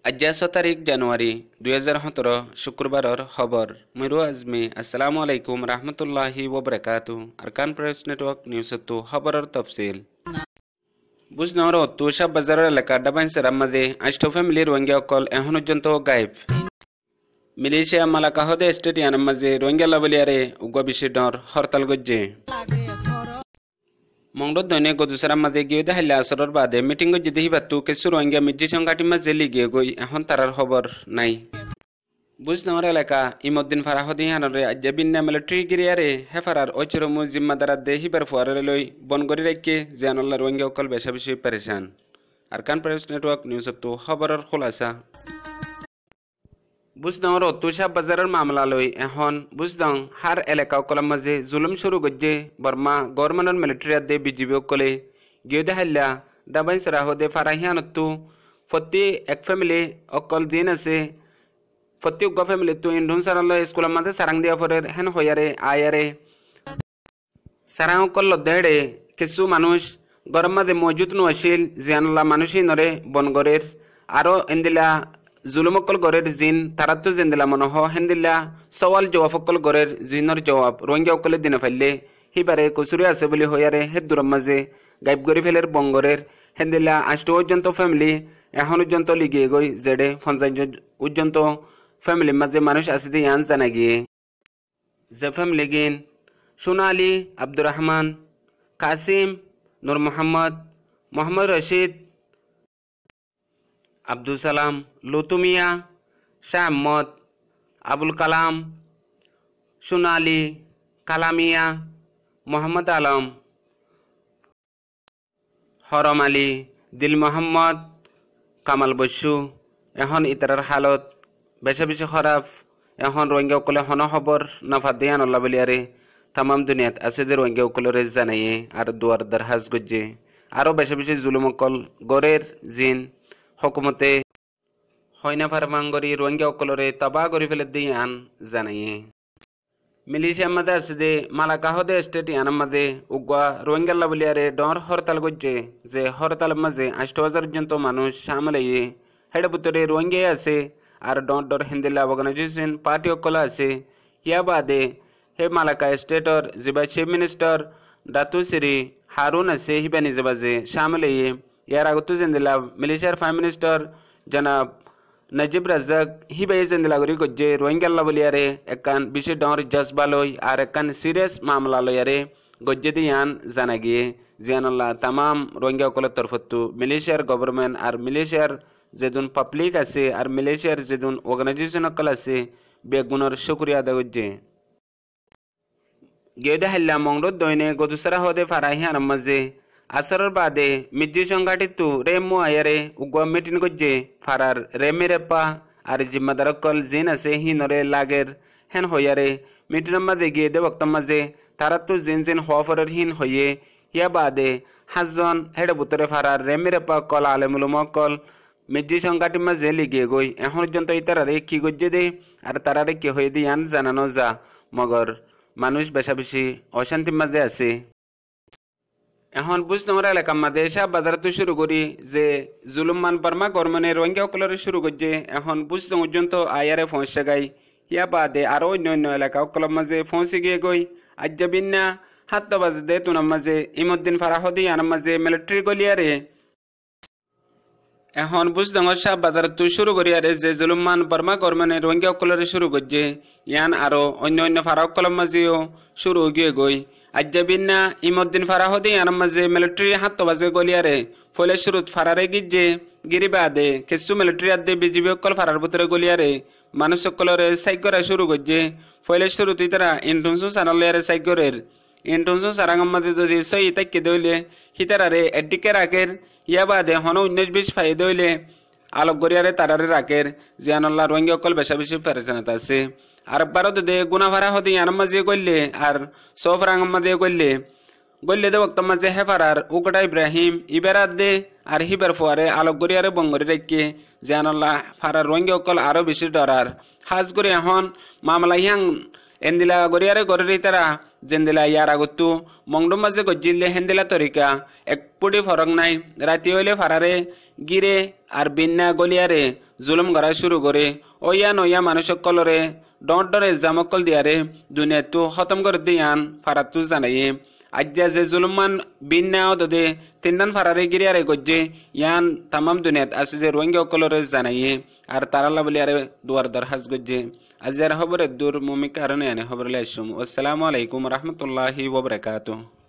आज 17 জানুয়ারি 2017 শুক্রবারর খবর মইরু আজমি আসসালামু আলাইকুম রহমতুল্লাহি ওবরাকাতু আরকান প্রেস নেটওয়ার্ক নিউজতো খবরের তফসিল বুঝনর অত্তু সব বাজারের এলাকা ডাবাইনসের মাঝে আষ্ট ফ্যামিলির রোহিঙ্গা অকল এখন পর্যন্ত গায়েব মিলিশিয়া মালাকাহদে স্টেডিয়ামের মাঝে রোহিঙ্গা লাবলিয়ারে উগ্র বিশিডর হরতাল গজ্জে মংডত দৈনিক গদুসারার মাঝে গিয়ে দেখাইলে আসরের বাদে মিটিং গজ্জে দেখি বাতু কিছু রোহিঙ্গা মির্জি সংঘাটির মাঝে লিগিয়ে গই এখন তারার খবর নাই বুঝনর এলাকা ইমদ্দিন ফারাহদি হানরে আজ বিন্না মিলিটারি গিরিয়ারে হেফারার ঐচরমু জিম্মাদারাত দে হিবার ফুয়ারে লই বনগরি রাখকে জিয়ানুল্লাহ রোহিঙ্গা অকল বেশা বেশি পেরেশান আরকান প্রেস নেটওয়ার্ক নিউজতো খবরের খোলাসা বুঝদর তুষাব বাজারের মামলা লই এখন বুঝদং হার এলাকা অকলের মাঝে জুলুম শুরু গজ্জে বর্মা গভর্নমেন্ট মিলিটারি দে বিজিবি অকলে গিয়ে দেখাইলা ডাবাই সরাহদে ফারাহিয়ানতু ফতি এক ফ্যামিলি অকল দিন আছে ফতি উগ্র ফ্যামিলি তো ইন্ডুন সারাল স্কুলের মাঝে সারাং দিয়া ফরের হেন হইয়ারে আয়ারে সারাং অকল দেড়ে কিছু মানুষ গরম মাঝে মজুদ নু আছিল জিয়ানুল্লাহ মানুষই নরে বনগরের আরো এন্দিলা জুলুমকল গরের জিন তারাতো জেন্দিলা মনহ হেন্দিলা সওয়াল জবাবকল গরের জিনর জবাব রোহিঙ্গা অকলে দিনে ফাইলে হিবারে কসুরে আছে বলে হইয়ারে হে দূরের মাঝে গাইব গরি ফেলের বঙ্গরের হেন্দিলা আষ্ট পর্যন্ত ফ্যামিলি এখন পর্যন্ত লিগিয়ে গই জেডে 50 পর্যন্ত ফ্যামিলির মাঝে মানুষ আছে দিয়ে আন জানা গিয়ে যে ফ্যামিলি গিন সোনা আলী আব্দুর রহমান কাসিম নূর মোহাম্মদ মোহাম্মদ রশিদ আব্দুল সালাম লুতুমিয়া শাহ আহমদ আবুল কালাম সোনালি কালামিয়া মোহাম্মদ আলম হরম আলী দিল মোহাম্মদ কামাল বসু এখন ইতারার হালত বেশি বেশি খারাপ এখন রোহিঙ্গা অকলে হন খবর নাফা দিয়ান আল্লাহ বলিয়ারে তামাম দুনিয়াত আছে যে রোহিঙ্গা অকলরে জানাইয়ে আর দুয়ার দরহাজ গজ্জে আরো বেশি বেশি জুলুম অকল গরের জিন হকুমতে হয়না ফারমাঙ্গরি রোহিঙ্গা অকলরে তবা করি ফেলে দিয়ে আন জানাইয়ে মিলিশিয়ার মাঝে আছে দে মালাকাহদে স্টেডিয়ামের মাঝে উগুয়া রোহিঙ্গা বলিয়ারে ডর হরতাল করছে যে হরতালের মাঝে 8000 পর্যন্ত মানুষ সামিল হয়ে হেড ভিতরে রোহিঙ্গা আছে আর ডর ডর হিন্দিলা অর্গানাইজেশন পার্টি অকল আছে ইয়া বাদে হে মালাকা স্টেটর জিবা চিফ মিনিস্টার দাতুশ্রী হারুন আছে হিবানি জিবাজে সামিল হয়ে ইয়ার আগতো জেন্দিলা মিলিশিয়ার প্রাইম মিনিস্টার জনাব নজিব রাজাক হিবাই জেন্দিলা করি গজ্জে রোহিঙ্গা বলিয়ারে একান বেশি ডর জজবা লই আর একান সিরিয়াস মামলা লইয়ারে গজ্জে দিয়ান জানা গিয়ে জিয়ানুল্লাহ তামাম রোহিঙ্গা অকলের তরফতো মিলিশিয়ার গভর্নমেন্ট আর মিলিশিয়ার যেদুন পাবলিক আছে আর মিলিশিয়ার যেদুন অর্গানাইজেশন অকল আছে বেগুনের শুক্রিয়া আদায় গজ্জে গিয়ে দেখাইলা মংরদ দৈনে গদুসারা হদে ফারাহিয়ান মাঝে আসরের বাদে মির্জি সংঘাটিত রেমু আয়ারে উগ্র মিটিং গজ্জে ফারার রেমে রেপা আর জিম্মাদার কল জিন আছে হিনরে লাগের হেন হইয়ারে মিটিংয়ের মাঝে গিয়ে দে বক্তর মাঝে তারা তো জিন জিন হওয়ার হিন হইয়ে ইয়া বাদে 5 জন হেড বুতরে ফারার রেমে রেপা কল আলেমুলুম কল মির্জি সংঘাটির মাঝে লিগিয়ে গই এখন পর্যন্ত ইতারারে কি গজ্জে দে আর তারারে কি হয়ে দিয়ান জানানো যা মগর মানুষ বেশা বেশি অশান্তির মাঝে আছে এখন বুঝনর এলাকার মাঝে সব বাজারতো শুরু করি যে জুলুমান বার্মা গভর্নমেন্টের রোহিঙ্গা অকলরে শুরু করছে এখন বুঝতে পর্যন্ত আয়ারে পৌঁছে গাই ইয়া বাদে আরো অন্য অন্য এলাকা অকলের মাঝে পৌঁছে গিয়ে গই আজ বিন্না 7 বাজে দে তুনার মাঝে ইমুদ্দিন ফারাহদি আনার মাঝে মিলিটারি গলিয়ারে এখন বুঝদঙ্গর সব বাজারতো শুরু করি আরে যে জুলুমান বার্মা গভর্নমেন্টের রোহিঙ্গা অকলরে শুরু করছে ইয়ান আরো অন্য অন্য ফারা অকলের মাঝেও শুরু গিয়ে গই আজ বিন্না ইমুদ্দিন ফারাহদি আনার মাঝে মিলিটারি 7 বাজে গলিয়ারে ফলে শুরুত ফারারে গিজে গিরিবাদে কিছু মিলিটারি আদে বিজিবি অকল ফারার ভিতরে গলিয়ারে মানুষ অকলরে সাইক করা শুরু করছে ফলে শুরুতে তারা ইন্টুনসু সানালিয়ারে সাইক করের ইন্টুনসু সারাঙ্গের মাঝে যদি সই তাকে দইলে হিতারারে এডিকে রাখের ইয়া বাদে হন 19-20 ফাই দইলে আলোক গরিয়ারে তারারে রাখের জিয়ানুল্লাহ রোহিঙ্গা অকল বেশা বেশি পেরেশানিত আছে আর ভারত দে গুনাফারা হতে ইয়ার মাঝে করলে আর সফরাঙ্গ মাঝে করলে গল্লে দে বক্ত মাঝে হেফারার উকটা ইব্রাহিম ইবেরাত দে আর হিবার ফুয়ারে আলোক গরিয়ারে বঙ্গরি রেখে জিয়ানুল্লাহ ফারার রোহিঙ্গা অকল আরো বেশি ডরার হাজ করে এখন মামলা হিয়াং এন্দিলা গরিয়ারে গরি তারা জেন্দিলা ইয়ার আগতো মংডুম মাঝে গজ্জিলে হেন্দিলা তরিকা এক পুটি ফরক নাই রাতি হইলে ফারারে গিরে আর বিন্না গলিয়ারে জুলুম করা শুরু করে ওয়া নয়া মানুষক কলরে ডর ইলজাম অকল দিয়ারে দুনিয়াটো খতম করে দিয়ান ফারাতু জানাইয়ে আজ্জা যে জুলুমান বিন্যাও দদে তিনদান ফারারে গিরিয়ারে গজ্জে ইয়ান তামাম দুনিয়াত আছে যে রোহিঙ্গা অকলরে জানাইয়ে আর তারাল্লা বলি আরে দুয়ার দরহাজ গজ্জে আজ্জার খবরের দূর মুমিক কারণে আনে খবর লাইসুম। আসসালামু আলাইকুম রহমতুল্লাহি ওয়া বারাকাতুহু।